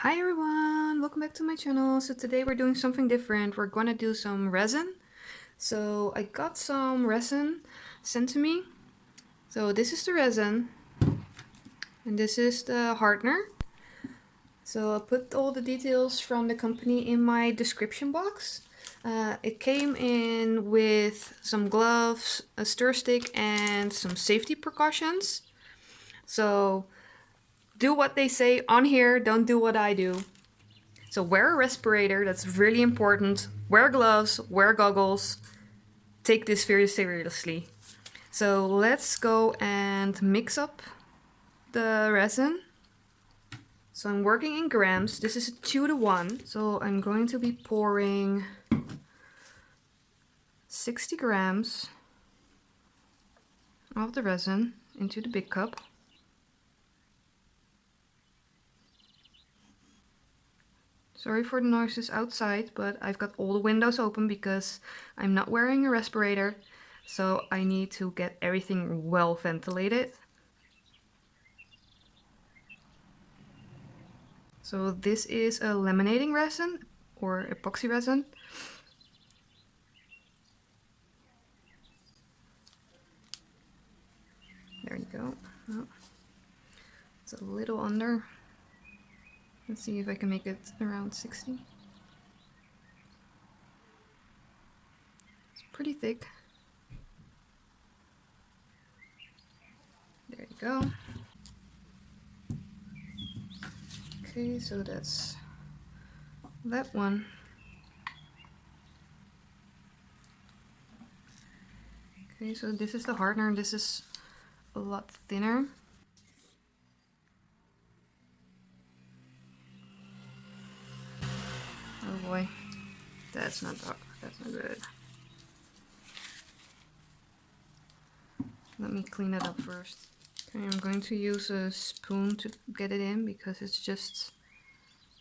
Hi everyone, welcome back to my channel. So today we're doing something different. We're gonna do some resin. So I got some resin sent to me. So this is the resin and this is the hardener. So I'll put all the details from the company in my description box. It came in with some gloves, a stir stick, and some safety precautions. So do what they say on here, don't do what I do. So wear a respirator, that's really important. Wear gloves, wear goggles. Take this very seriously. So let's go and mix up the resin. So I'm working in grams. This is a 2:1. So I'm going to be pouring 60 grams of the resin into the big cup. Sorry for the noises outside, but I've got all the windows open because I'm not wearing a respirator, so I need to get everything well ventilated. So this is a laminating resin or epoxy resin. There you go. Oh, it's a little under. Let's see if I can make it around 60. It's pretty thick. There you go. Okay, so that's that one. Okay, so this is the hardener and this is a lot thinner. Oh boy, that's not good. Let me clean it up first. Okay, I'm going to use a spoon to get it in because it's just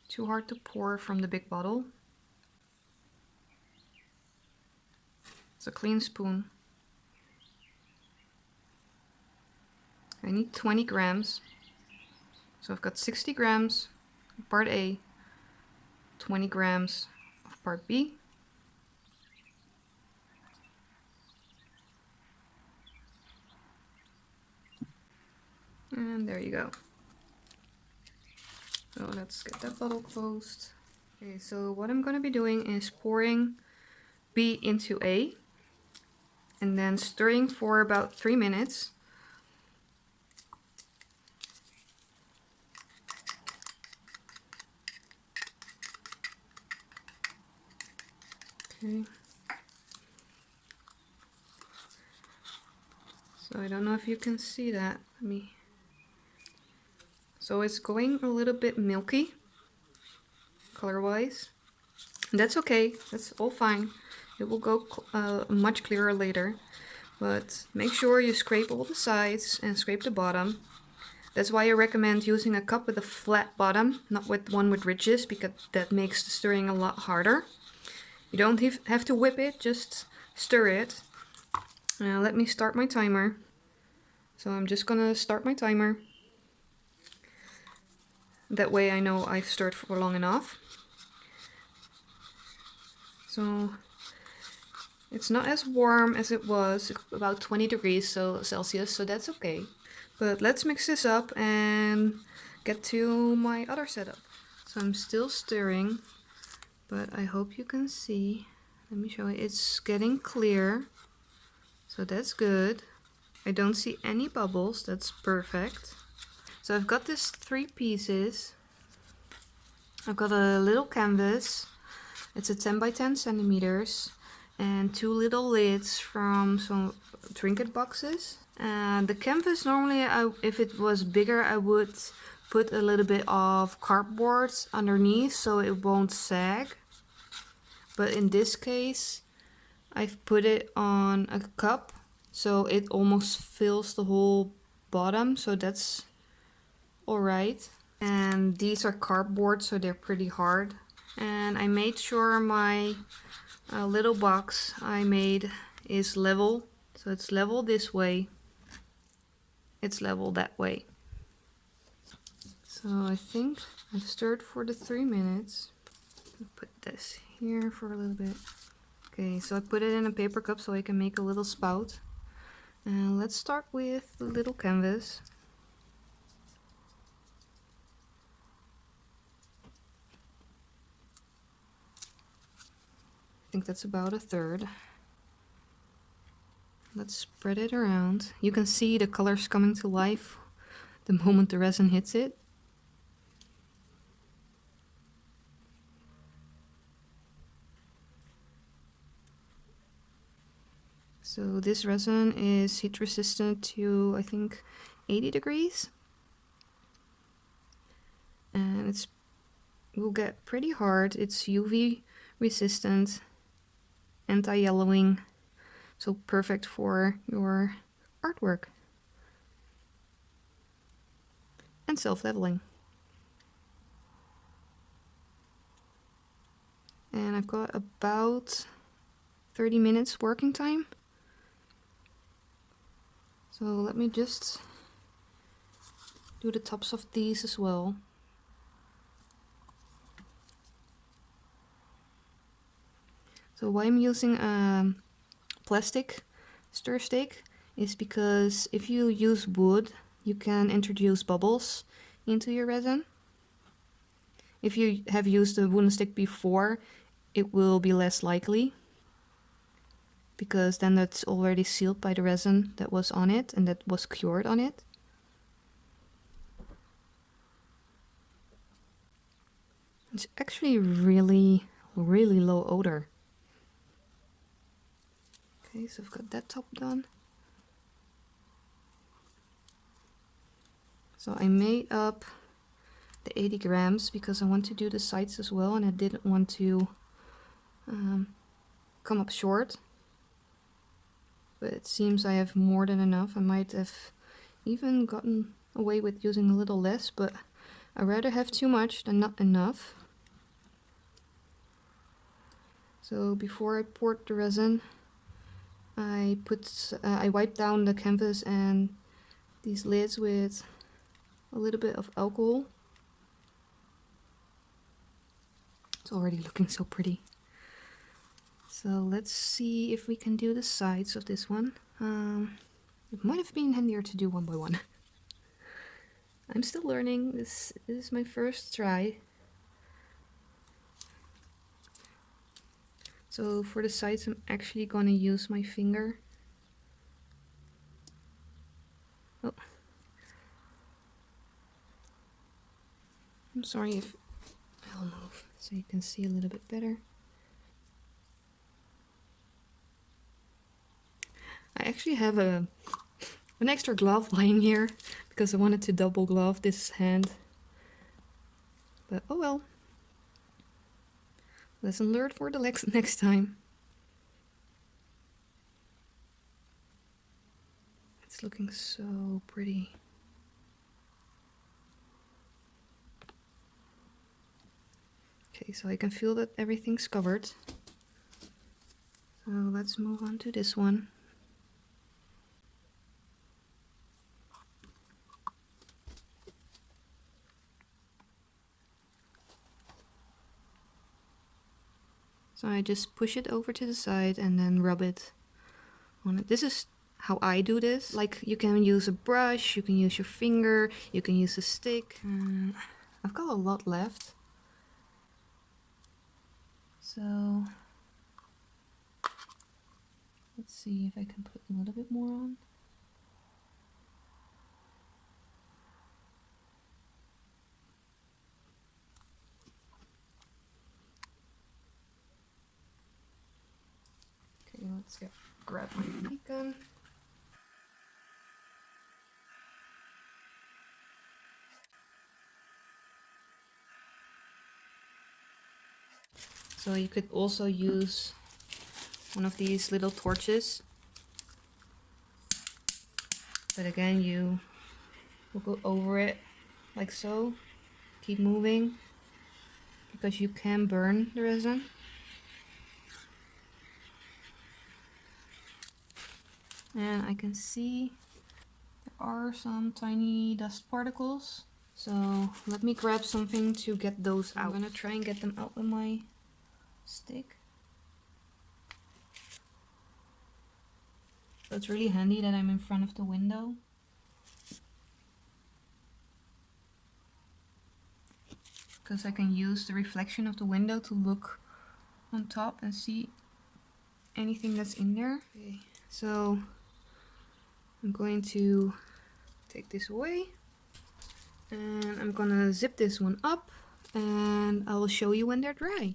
too hard to pour from the big bottle. It's a clean spoon. I need 20 grams. So I've got 60 grams of part A, 20 grams of part B. And there you go. So let's get that bottle closed. Okay, so what I'm going to be doing is pouring B into A and then stirring for about 3 minutes. Okay. So I don't know if you can see that. So it's going a little bit milky, color-wise. That's okay, that's all fine. It will go much clearer later. But make sure you scrape all the sides and scrape the bottom. That's why I recommend using a cup with a flat bottom, not with one with ridges, because that makes the stirring a lot harder. You don't have to whip it, just stir it. Now let me start my timer. So I'm just gonna start my timer. That way I know I've stirred for long enough. So it's not as warm as it was, about 20 degrees Celsius, so that's okay. But let's mix this up and get to my other setup. So I'm still stirring, but I hope you can see. Let me show you. It's getting clear, so that's good. I don't see any bubbles, that's perfect. So I've got these 3 pieces. I've got a little canvas. It's a 10 by 10 centimeters and 2 little lids from some trinket boxes. The canvas, normally if it was bigger, I would put a little bit of cardboard underneath so it won't sag. But in this case, I've put it on a cup so it almost fills the whole bottom, so that's alright. And these are cardboard, so they're pretty hard. And I made sure my little box I made is level, so it's level this way, it's level that way. So I think I've stirred for the 3 minutes. I'll put this here for a little bit. Okay, so I put it in a paper cup so I can make a little spout. And let's start with the little canvas. I think that's about a third. Let's spread it around. You can see the colors coming to life the moment the resin hits it. So this resin is heat resistant to, I think, 80 degrees. And it will get pretty hard. It's UV resistant, anti-yellowing, so perfect for your artwork. And self-leveling. And I've got about 30 minutes working time. So let me just do the tops of these as well. So why I'm using a plastic stir stick is because if you use wood, you can introduce bubbles into your resin. If you have used a wooden stick before, it will be less likely, because then that's already sealed by the resin that was on it and that was cured on it. It's actually really low odor. Okay, so I've got that top done. So I made up the 80 grams because I want to do the sides as well, and I didn't want to come up short. But it seems I have more than enough. I might have even gotten away with using a little less, but I'd rather have too much than not enough. So before I poured the resin, I wiped down the canvas and these lids with a little bit of alcohol. It's already looking so pretty. So let's see if we can do the sides of this one. It might have been handier to do one by one. I'm still learning. This is my first try. So for the sides, I'm actually gonna use my finger. Oh. I'm sorry if I'll move so you can see a little bit better. I actually have an extra glove lying here because I wanted to double glove this hand. But oh well. Lesson learned for the next time. It's looking so pretty. Okay, so I can feel that everything's covered. So let's move on to this one. So I just push it over to the side and then rub it on it. This is how I do this. Like, you can use a brush, you can use your finger, you can use a stick. I've got a lot left. So let's see if I can put a little bit more on. Okay, let's grab my heat gun. So you could also use one of these little torches. But again, you will go over it like so. Keep moving because you can burn the resin. And I can see there are some tiny dust particles. So let me grab something to get those out. I'm gonna try and get them out with my stick. So it's really handy that I'm in front of the window. Because I can use the reflection of the window to look on top and see anything that's in there. Okay, so I'm going to take this away and I'm gonna zip this one up and I will show you when they're dry.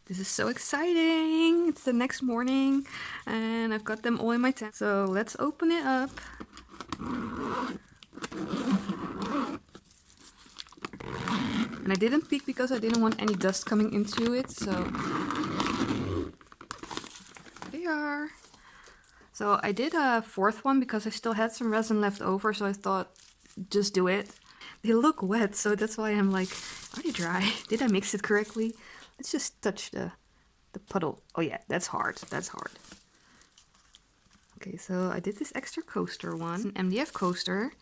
This is so exciting! It's the next morning and I've got them all in my tent. So let's open it up. And I didn't peek because I didn't want any dust coming into it, so they are. So I did a fourth one because I still had some resin left over, so I thought just do it. They look wet, so that's why I'm like, are they dry? Did I mix it correctly? Let's just touch the puddle. Oh yeah, that's hard. That's hard. Okay, so I did this extra coaster one. It's an MDF coaster.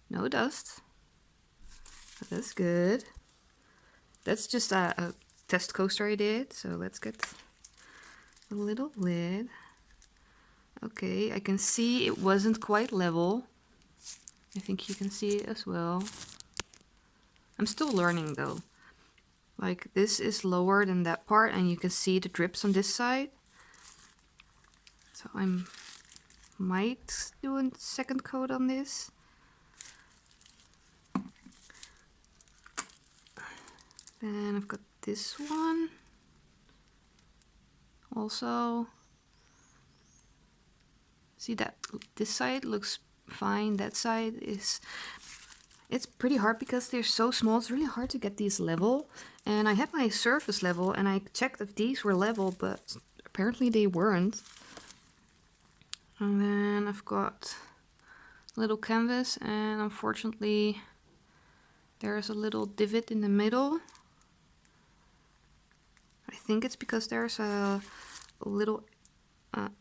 No dust. That's good. That's just a test coaster I did. So let's get a little lid. Okay, I can see it wasn't quite level. I think you can see it as well. I'm still learning though. Like this is lower than that part and you can see the drips on this side. So I might do a second coat on this. Then I've got this one. Also, see that this side looks fine. That side is, it's pretty hard because they're so small. It's really hard to get these level. And I had my surface level and I checked if these were level, but apparently they weren't. And then I've got a little canvas and unfortunately there's a little divot in the middle. I think it's because there's a little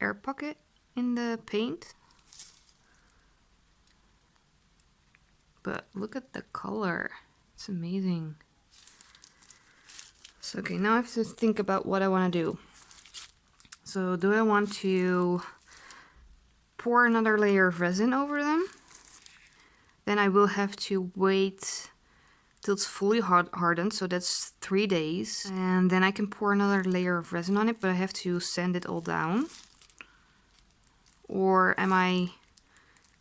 air pocket in the paint. But look at the color. It's amazing. So okay, now I have to think about what I want to do. So do I want to pour another layer of resin over them? Then I will have to wait till it's fully hardened, so that's 3 days. And then I can pour another layer of resin on it, but I have to sand it all down. Or am I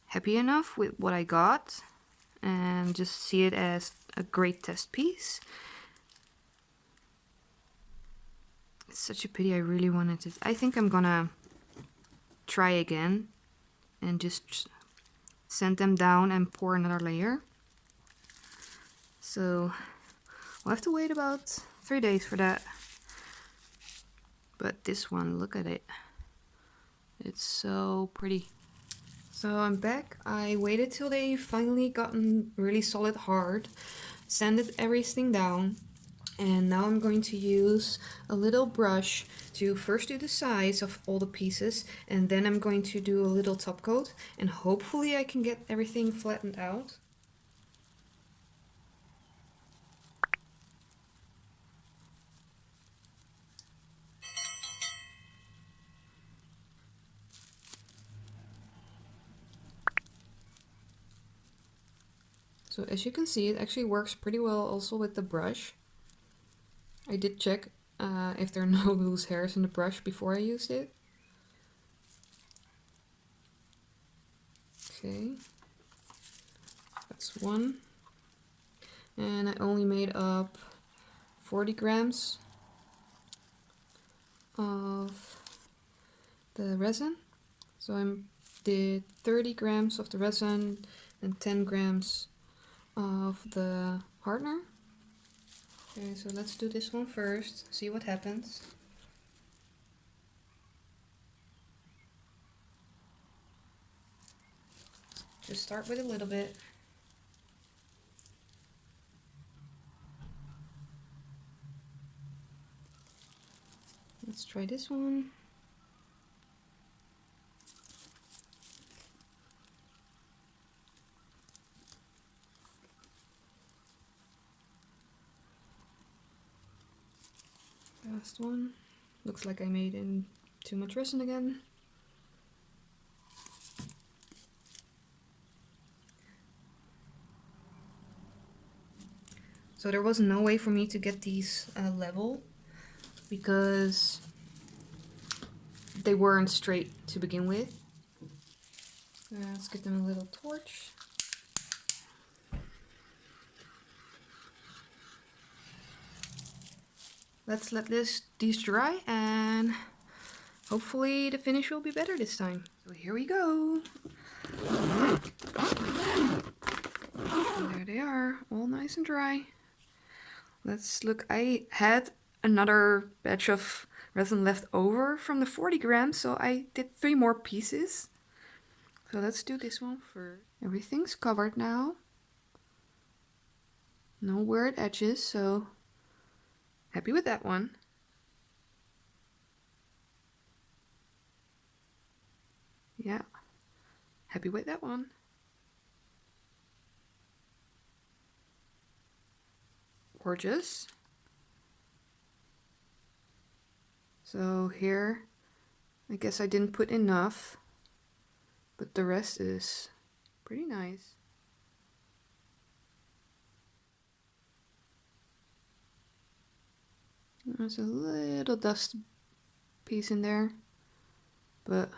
happy enough with what I got and just see it as a great test piece? It's such a pity, I really wanted to. I think I'm gonna try again and just sand them down and pour another layer. So we'll have to wait about 3 days for that. But this one, look at it. It's so pretty. So I'm back. I waited till they finally gotten really solid hard, sanded everything down, and now I'm going to use a little brush to first do the sides of all the pieces, and then I'm going to do a little top coat, and hopefully I can get everything flattened out. So as you can see, it actually works pretty well also with the brush. I did check if there are no loose hairs in the brush before I used it. Okay, that's one. And I only made up 40 grams of the resin. So I did 30 grams of the resin and 10 grams of the hardener. Okay, so let's do this one first, see what happens. Just start with a little bit. Let's try this one. Last one. Looks like I made in too much resin again. So there was no way for me to get these level because they weren't straight to begin with. Let's give them a little torch. Let's let these dry and hopefully the finish will be better this time. So here we go. There they are, all nice and dry. Let's look. I had another batch of resin left over from the 40 grams, so I did 3 more pieces. So let's do this one first. Everything's covered now. No weird edges, so happy with that one. Yeah, happy with that one. Gorgeous. So here, I guess I didn't put enough, but the rest is pretty nice. There's a little dust piece in there, but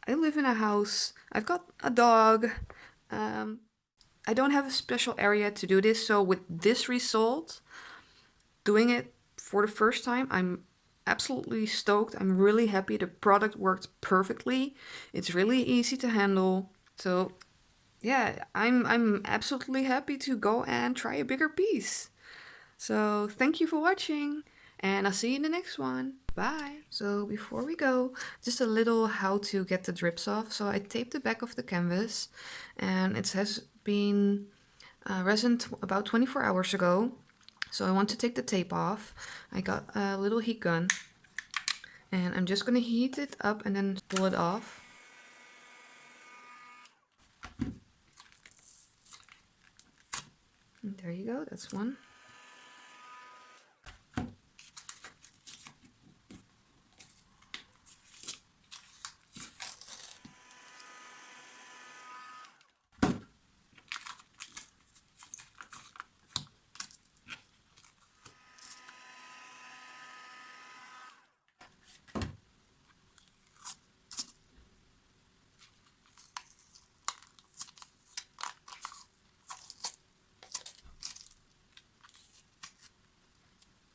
I live in a house. I've got a dog. I don't have a special area to do this, so with this result, doing it for the first time, I'm absolutely stoked. I'm really happy. The product worked perfectly. It's really easy to handle. So yeah, I'm absolutely happy to go and try a bigger piece. So thank you for watching, and I'll see you in the next one. Bye! So before we go, just a little how to get the drips off. So I taped the back of the canvas, and it has been resined about 24 hours ago. So I want to take the tape off. I got a little heat gun, and I'm just going to heat it up and then pull it off. And there you go, that's one.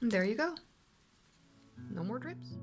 And there you go. No more drips.